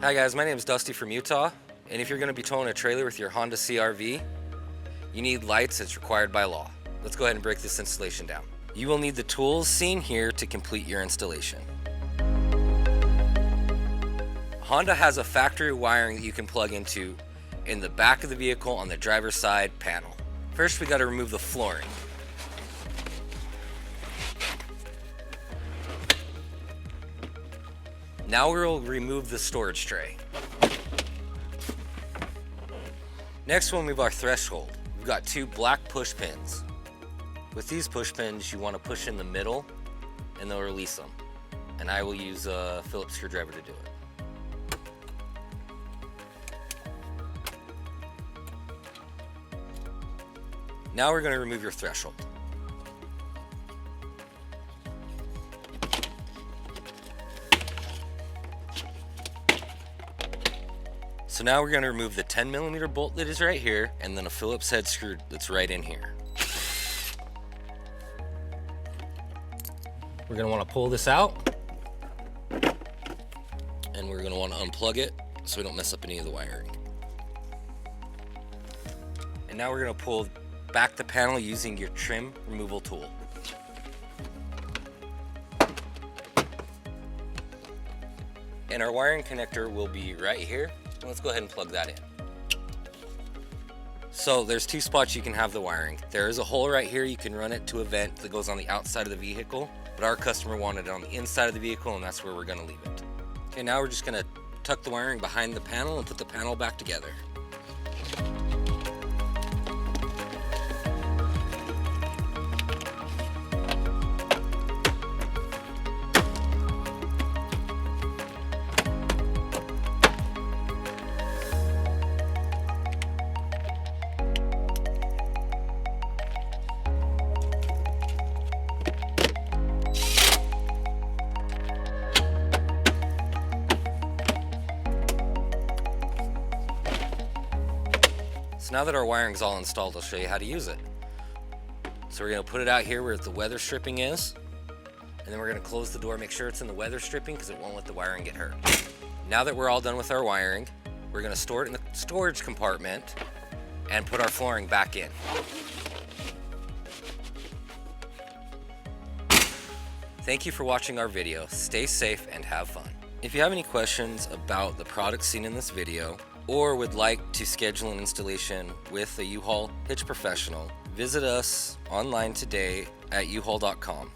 Hi guys, my name is Dusty from Utah, and if you're going to be towing a trailer with your Honda CR-V, you need lights as required by law. Let's go ahead and break this installation down. You will need the tools seen here to complete your installation. Honda has a factory wiring that you can plug into in the back of the vehicle on the driver's side panel. First, we got to remove the flooring. Now we'll remove the storage tray. Next, we'll remove our threshold. We've got two black push pins. With these push pins, you want to push in the middle and they'll release them. And I will use a Phillips screwdriver to do it. Now we're going to remove your threshold. So now we're going to remove the 10mm bolt that is right here, and then a Phillips head screw that's right in here. We're going to want to pull this out, and we're going to want to unplug it so we don't mess up any of the wiring. And now we're going to pull back the panel using your trim removal tool. And our wiring connector will be right here. Let's go ahead and plug that in. So there's two spots you can have the wiring. There is a hole right here. You can run it to a vent that goes on the outside of the vehicle, but our customer wanted it on the inside of the vehicle, and that's where we're going to leave it. Okay, now we're just going to tuck the wiring behind the panel and put the panel back together. So now that our wiring's all installed, I'll show you how to use it. So we're going to put it out here where the weather stripping is, and then we're going to close the door, make sure it's in the weather stripping because it won't let the wiring get hurt. Now that we're all done with our wiring, we're going to store it in the storage compartment and put our flooring back in. Thank you for watching our video. Stay safe and have fun. If you have any questions about the products seen in this video, or would like to schedule an installation with a U-Haul Hitch professional, visit us online today at uhaul.com.